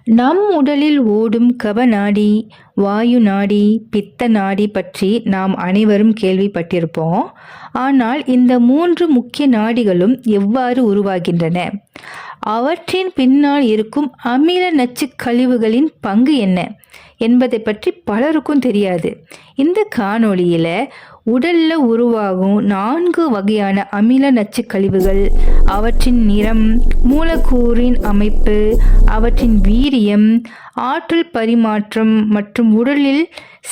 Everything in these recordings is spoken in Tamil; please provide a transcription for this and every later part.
நம் உடலில் ஓடும் கபநாடி, வாயு நாடி, பித்த நாடி பற்றி நாம் அனைவரும் கேள்விப்பட்டிருப்போம். ஆனால் இந்த 3 முக்கிய நாடிகளும் எவ்வாறு உருவாகின்றன? அவற்றின் பின்னால் இருக்கும் அமில நச்சு கழிவுகளின் பங்கு என்ன என்பதை பற்றி பலருக்கும் தெரியாது. இந்த காணொளியில உடல்ல உருவாகும் 4 வகையான அமில நச்சு கழிவுகள், அவற்றின் நிறம், மூலக்கூறின் அமைப்பு, அவற்றின் வீரியம், ஆற்றல் பரிமாற்றம் மற்றும் உடலில்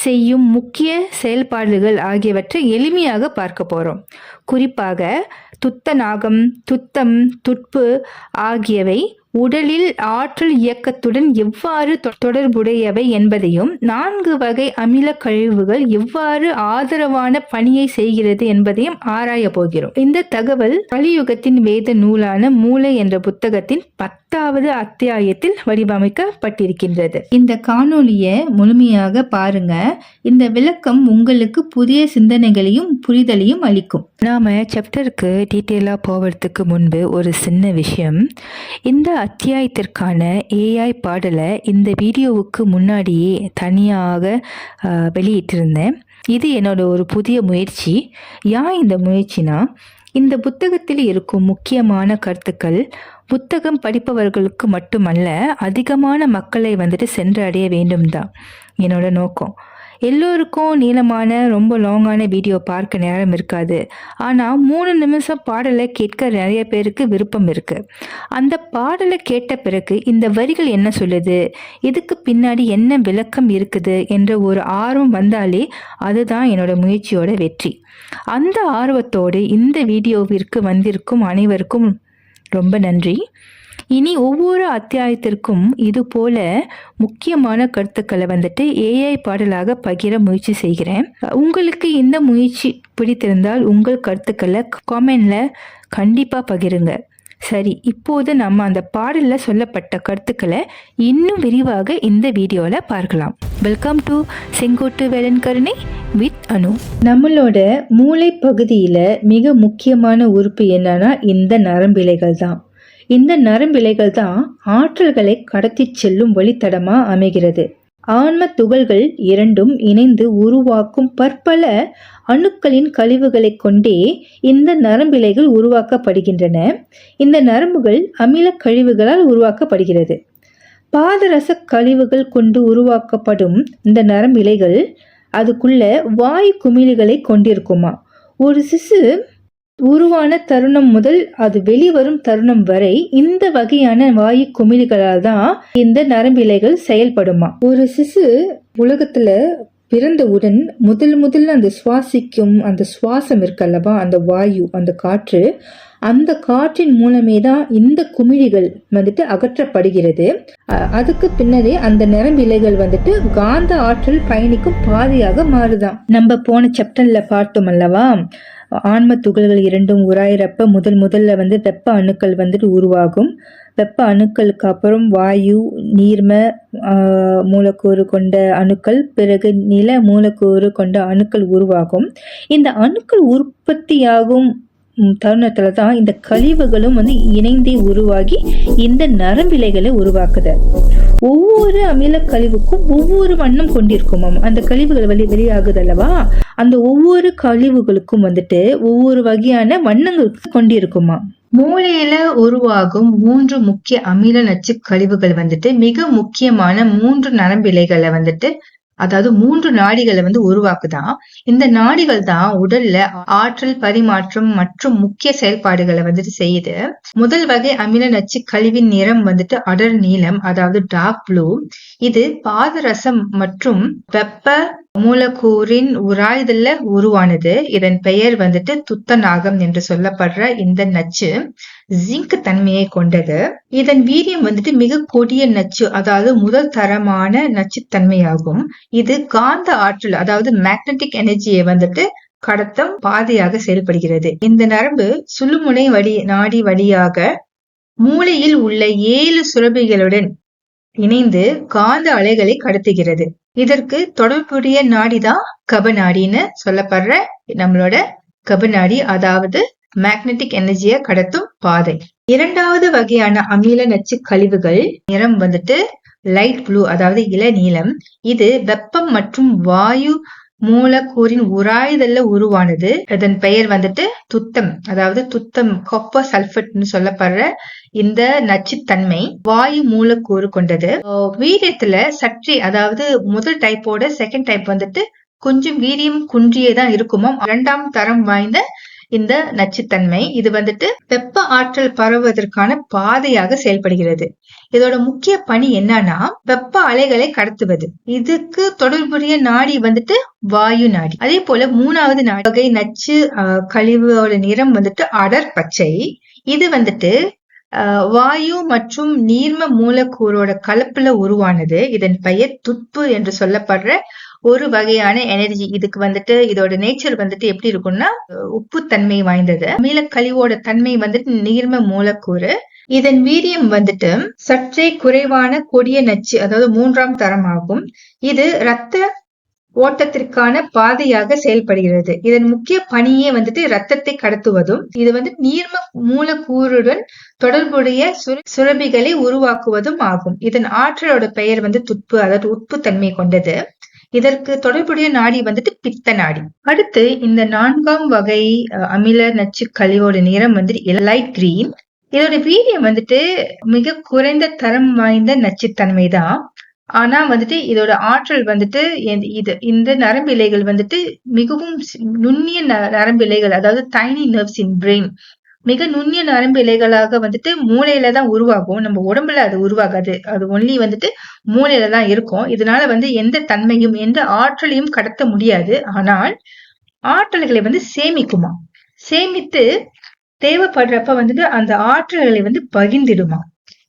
செய்யும் முக்கிய செயல்பாடுகள் ஆகியவற்றை எளிமையாக பார்க்க போறோம். குறிப்பாக துத்தநாகம், துத்தம், துட்பு ஆகியவை உடலில் ஆற்றல் இயக்கத்துடன் எவ்வாறு தொடர்புடையவை என்பதையும், 4 வகை அமில கழிவுகள் எவ்வாறு ஆதரவான பணியை செய்கிறது என்பதையும் ஆராய போகிறோம். இந்த தகவல் கலியுகத்தின் வேத நூலான மூளை என்ற புத்தகத்தின் 10வது அத்தியாயத்தில் வடிவமைக்கப்பட்டிருக்கின்றது. இந்த காணொளியை முழுமையாக பாருங்க. இந்த விளக்கம் உங்களுக்கு புதிய சிந்தனைகளையும் புரிதலையும் அளிக்கும். நாம சாப்டருக்கு டீட்டெயிலாக போவதுக்கு முன்பு ஒரு சின்ன விஷயம். இந்த அத்தியாயத்திற்கான ஏஐ பாடலை இந்த வீடியோவுக்கு முன்னாடியே தனியாக வெளியிட்டிருந்தேன். இது என்னோட ஒரு புதிய முயற்சி. ஏன் இந்த முயற்சினா, இந்த புத்தகத்தில் இருக்கும் முக்கியமான கருத்துக்கள் புத்தகம் படிப்பவர்களுக்கு மட்டுமல்ல, அதிகமான மக்களை சென்றடைய வேண்டும் தான் என்னோட நோக்கம். எல்லோருக்கும் நீளமான ரொம்ப லாங்கான வீடியோ பார்க்க நேரம் இருக்காது. ஆனால் 3 நிமிஷம் பாடலை கேட்க நிறைய பேருக்கு விருப்பம் இருக்கு. அந்த பாடலை கேட்ட பிறகு இந்த வரிகள் என்ன சொல்லுது, இதுக்கு பின்னாடி என்ன விளக்கம் இருக்குது என்ற ஒரு ஆர்வம் வந்தாலே அதுதான் என்னோட முயற்சியோட வெற்றி. அந்த ஆர்வத்தோடு இந்த வீடியோவிற்கு வந்திருக்கும் அனைவருக்கும் ரொம்ப நன்றி. இனி ஒவ்வொரு அத்தியாயத்திற்கும் இது போல முக்கியமான கருத்துக்களை ஏஐ பாடலாக பகிர முயற்சி செய்கிறேன். உங்களுக்கு இந்த முயற்சி பிடித்திருந்தால் உங்கள் கருத்துக்களை காமெண்ட்ல கண்டிப்பா பகிருங்க. சரி, இப்போது நம்ம அந்த பாடல்ல சொல்லப்பட்ட கருத்துக்களை இன்னும் விரிவாக இந்த வீடியோல பார்க்கலாம். வெல்கம் டு செங்கோட்டு வேலன் கருணை வித் அனு. நம்மளோட மூளை பகுதியில மிக முக்கியமான உறுப்பு என்னன்னா இந்த நரம்பிழைகள் தான். இந்த நரம்பிழைகள் தான் ஆற்றல்களை கடத்தி செல்லும் வழித்தடமா அமைகிறது. ஆன்ம துகள்கள் இரண்டும் இணைந்து உருவாக்கும் பற்பல அணுக்களின் கழிவுகளை கொண்டே இந்த நரம்பிழைகள் உருவாக்கப்படுகின்றன. இந்த நரம்புகள் அமில கழிவுகளால் உருவாக்கப்படுகிறது. பாதரச கழிவுகள் கொண்டு உருவாக்கப்படும் இந்த நரம்பிழைகள் அதுக்குள்ள வாயு குமிழிகளை கொண்டிருக்குமா. ஒரு சிசு உருவான தருணம் முதல் அது வெளிவரும் தருணம் வரை இந்த வகையான வாயு குமிழிகளால் தான் இந்த நரம்பிழைகள் செயல்படுமா. ஒரு சிசு உலகத்துல பிறந்தவுடன் முதல்ல அந்த சுவாசிக்கும் அந்த சுவாசம் இருக்கல்லவா, அந்த வாயு, அந்த காற்று, அந்த காற்றின் மூலமே தான் இந்த குமிழிகள் அகற்றப்படுகிறது. அதுக்கு பின்னரே அந்த நரம்பிழைகள் காந்த ஆற்றல் பயணிக்கும் பாதையாக மாறுதான். நம்ம போன சாப்டர்ல பார்த்தோம் அல்லவா, ஆன்ம துகள்கள் இரண்டும் உராயிரப்ப முதல்ல வெப்ப அணுக்கள் உருவாகும். வெப்ப அணுக்களுக்கு அப்புறம் வாயு, நீர்ம மூலக்கூறு கொண்ட அணுக்கள், பிறகு நில மூலக்கூறு கொண்ட அணுக்கள் உருவாகும். இந்த அணுக்கள் உற்பத்தியாகும் தருணத்துல தான் இந்த கழிவுகளும் இணைந்தே உருவாகி இந்த நரம்பிழைகளை உருவாக்குது. ஒவ்வொரு அமில கழிவுக்கும் ஒவ்வொரு வண்ணம் கொண்டிருக்குமாம். அந்த கழிவுகள் வெளியாகுது அல்லவா, அந்த ஒவ்வொரு கழிவுகளுக்கும் ஒவ்வொரு வகையான வண்ணங்கள் கொண்டிருக்குமா. மூளையில உருவாகும் 3 முக்கிய அமில நச்சு கழிவுகள் மிக முக்கியமான 3 நரம்பிழைகளை அதாவது 3 நாடிகளை உருவாக்குதான். இந்த நாடிகள் தான் உடல்ல ஆற்றல் பரிமாற்றம் மற்றும் முக்கிய செயல்பாடுகளை செய்யுது. முதல் வகை அமில நச்சு கழிவின் நிறம் அடர் நீலம், அதாவது டார்க் ப்ளூ. இது பாதரசம் மற்றும் வெப்ப மூலக்கூறின் உராய்தல்ல உருவானது. இதன் பெயர் துத்தநாகம் என்று சொல்லப்படுற இந்த நச்சு ஜிங்க் தன்மையை கொண்டது. இதன் வீரியம் மிக கொடிய நச்சு, அதாவது முதல் தரமான நச்சுத்தன்மையாகும். இது காந்த ஆற்றல், அதாவது மேக்னெட்டிக் எனர்ஜியை கடத்தும் பாதையாக செயல்படுகிறது. இந்த நரம்பு சுழுமுனை நாடி வழியாக மூளையில் உள்ள 7 சுரபிகளுடன் இணைந்து காந்த அலைகளை கடத்துகிறது. இதற்கு தொடர்புடைய நாடிதான் கபநாடின்னு சொல்லப்படுற நம்மளோட கபநாடி, அதாவது மேக்னெட்டிக் எனர்ஜியை கடத்தும் பாதை. இரண்டாவது வகையான அமில நச்சு கழிவுகள் நிறம் லைட் ப்ளூ அதாவது இளநீலம். இது வெப்பம் மற்றும் வாயு மூலக்கூறின் உராய்தல்ல உருவானது. இதன் பெயர் வந்துட்டு துத்தம், அதாவது துத்தம் காப்பர் சல்பேட்னு சொல்லப்படுற இந்த நச்சுத்தன்மை வாயு மூலக்கூறு கொண்டது. வீரியத்துல சற்றே, அதாவது முதல் டைப்போட செகண்ட் டைப் வந்துட்டு கொஞ்சம் வீரியம் குன்றியதான் இருக்குமாம். 2ஆம் தரம் வாய்ந்த இந்த நச்சுத்தன்மை இது வந்துட்டு வெப்ப ஆற்றல் பரவுவதற்கான பாதையாக செயல்படுகிறது. இதோட முக்கிய பணி என்னன்னா வெப்ப அலைகளை கடத்துவது. இதுக்கு தொடர்புடைய நாடி வந்துட்டு வாயு நாடி. அதே போல 3வது வகை நச்சு கழிவோட நிறம் வந்துட்டு அடர் பச்சை. இது வந்துட்டு வாயு மற்றும் நீர்ம மூலக்கூறோட கலப்புல உருவானது. இதன் பெயர் துட்பு என்று சொல்லப்படுற ஒரு வகையான எனர்ஜி. இதுக்கு வந்துட்டு இதோட நேச்சர் வந்துட்டு எப்படி இருக்கும்னா உப்பு தன்மை வாய்ந்தது. அமில கழிவோட தன்மை வந்துட்டு நீர்ம மூலக்கூறு. இதன் வீரியம் வந்துட்டு சற்றே குறைவான கொடிய நச்சு, அதாவது 3ஆம் தரம் ஆகும். இது இரத்த ஓட்டத்திற்கான பாதையாக செயல்படுகிறது. இதன் முக்கிய பணியே வந்துட்டு ரத்தத்தை கடத்துவதும், இது வந்து நீர்ம மூலக்கூறுடன் தொடர்புடைய சுரபிகளை உருவாக்குவதும் ஆகும். இதன் ஆற்றலோட பெயர் வந்து துட்பு, அதாவது உப்பு தன்மை கொண்டது. இதற்கு தொடர்புடைய நாடி வந்துட்டு பித்த நாடி. அடுத்து இந்த 4ஆம் வகை அமில நச்சு கழிவோட நிறம் வந்துட்டு லைட் கிரீன். இதோட வீரியம் வந்துட்டு மிக குறைந்த தரம் வாய்ந்த நச்சுத்தன்மை தான். ஆனா வந்துட்டு இதோட ஆற்றல் வந்துட்டு இந்த நரம்பிழைகள் வந்துட்டு மிகவும் நுண்ணிய நரம்பிழைகள், அதாவது டைனி நர்வ்ஸ் இன் பிரெயின், மிக நுண்ணிய நரம்பு இலைகளாக வந்துட்டு மூளையில தான் உருவாகும். நம்ம உடம்புல அது உருவாகாது. அது ஒன்லி வந்துட்டு மூளையில தான் இருக்கும். இதனால வந்து எந்த தன்மையும் எந்த ஆற்றலையும் கடத்த முடியாது. ஆனால் ஆற்றல்களை வந்து சேமிக்குமா, சேமித்து தேவைப்படுறப்ப வந்துட்டு அந்த ஆற்றல்களை வந்து பகிர்ந்திடுமா.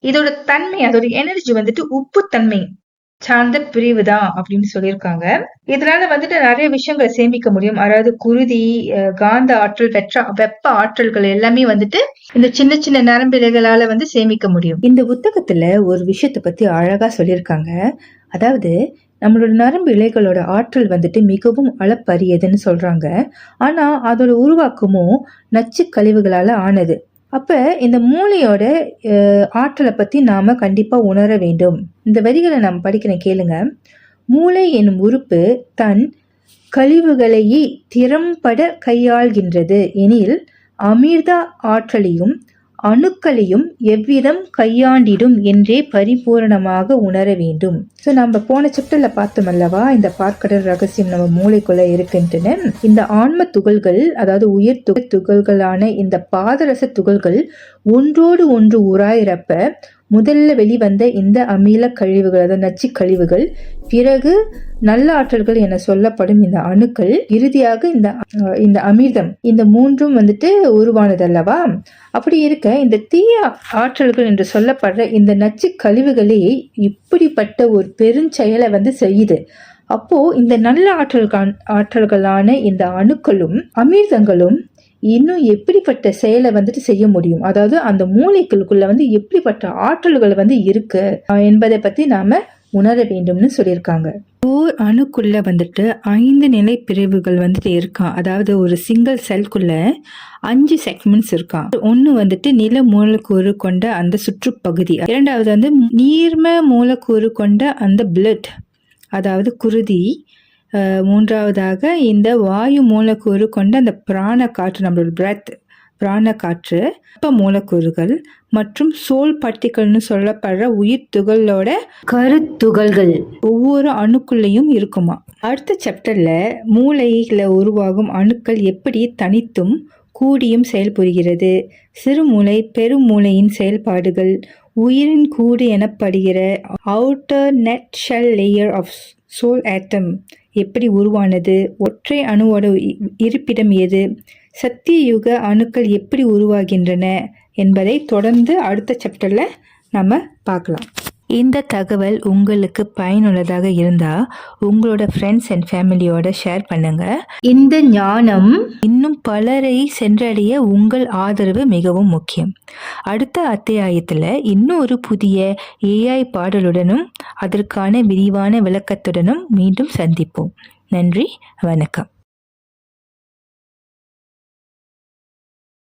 இதோட தன்மை, அதோட எனர்ஜி வந்துட்டு உப்பு தன்மை சார்ந்த பிரிவு தான் அப்படின்னு சொல்லியிருக்காங்க. இதனால வந்துட்டு நிறைய விஷயங்களை சேமிக்க முடியும். அதாவது குருதி, காந்த ஆற்றல், வெப்ப ஆற்றல்கள் எல்லாமே வந்துட்டு இந்த சின்ன சின்ன நரம்பிழைகளால வந்து சேமிக்க முடியும். இந்த புத்தகத்துல ஒரு விஷயத்த பத்தி அழகா சொல்லியிருக்காங்க. அதாவது நம்மளோட நரம்பு இழைகளோட ஆற்றல் வந்துட்டு மிகவும் அளப்பரியதுன்னு சொல்றாங்க. ஆனா அதோட உருவாக்கமும் நச்சு கழிவுகளால ஆனது. அப்ப இந்த மூளையோட ஆற்றலை பத்தி நாம கண்டிப்பா உணர வேண்டும். இந்த வரிகளை நாம் படிக்கிறேன், கேளுங்க. மூளை என்னும் உறுப்பு தன் கழிவுகளையே திறம்பட கையாள்கின்றது எனில் அமிர்த ஆற்றலையும் அணுக்களையும் எவ்விதம் கையாண்டிடும் என்றே பரிபூரணமாக உணர வேண்டும். ஸோ நம்ம போன சாப்டர்ல பார்த்தோம் அல்லவா, இந்த பார்க்கடல் ரகசியம் நம்ம மூளைக்குள்ள இருக்குன்ட்டுன்னு. இந்த ஆன்ம துகள்கள், அதாவது உயிர் துகள்களான இந்த பாதரச துகள்கள் ஒன்றோடு ஒன்று உராயிறப்ப முதல்ல வெளிவந்த இந்த அமில கழிவுகள், அதாவது நச்சு கழிவுகள், பிறகு நல்ல ஆற்றல்கள் என சொல்லப்படும் இந்த அணுக்கள், இறுதியாக இந்த அமிர்தம், இந்த மூன்றும் வந்துட்டு உருவானது அல்லவா. அப்படி இருக்க இந்த தீய ஆற்றல்கள் என்று சொல்லப்படுற இந்த நச்சு கழிவுகளே இப்படிப்பட்ட ஒரு பெருஞ்செயலை வந்து செய்யுது. அப்போ இந்த நல்ல ஆற்றல்களான இந்த அணுக்களும் அமிர்தங்களும் இன்னும் எப்படிப்பட்ட செயலை வந்துட்டு செய்ய முடியும், அதாவது அந்த மூளைகளுக்குள்ள வந்து எப்படிப்பட்ட ஆற்றல்கள் வந்து இருக்கு என்பதை பத்தி நாம உணர வேண்டும்னு சொல்லியிருக்காங்க. ஓர் அணுக்குள்ள வந்துட்டு 5 நிலை பிரிவுகள் வந்துட்டு இருக்கான். அதாவது ஒரு சிங்கிள் செல்குள்ள 5 செக்மெண்ட்ஸ் இருக்கான். ஒன்று வந்துட்டு நில மூலக்கூறு கொண்ட அந்த சுற்றுப்பகுதி, இரண்டாவது வந்து நீர்ம மூலக்கூறு கொண்ட அந்த பிளட், அதாவது குருதி, மூன்றாவதாக இந்த வாயு மூலக்கூறு கொண்ட அந்த பிராண காற்று, நம்மளோட பிரெத், பிராண காற்று, வெப்ப மூலக்கூறுகள் மற்றும் சோல் பார்ட்டிகள்னு சொல்லப்படுற உயிர் துகளோட கருத்துகள்கள் ஒவ்வொரு அணுக்குள்ளையும் இருக்குமா. அடுத்த சாப்டர்ல மூளையில உருவாகும் அணுக்கள் எப்படி தனித்தும் கூடியும் செயல்புரிகிறது, சிறுமூளை பெருமூளையின் செயல்பாடுகள், உயிரின் கூடு எனப்படுகிற outer net shell layer of soul atom எப்படி உருவானது, ஒற்றை அணுவோட இருப்பிடம் எது, சத்திய யுக அணுக்கள் எப்படி உருவாகின்றன என்பதை தொடர்ந்து அடுத்த சாப்டர்ல நம்ம பார்க்கலாம். இந்த தகவல் உங்களுக்கு பயனுள்ளதாக இருந்தால் உங்களோட ஃப்ரெண்ட்ஸ் அண்ட் ஃபேமிலியோட ஷேர் பண்ணுங்க. இந்த ஞானம் இன்னும் பலரை சென்றடைய உங்கள் ஆதரவு மிகவும் முக்கியம். அடுத்த அத்தியாயத்தில் இன்னொரு புதிய AI பாடலுடனும் அதற்கான விரிவான விளக்கத்துடனும் மீண்டும் சந்திப்போம். நன்றி, வணக்கம்.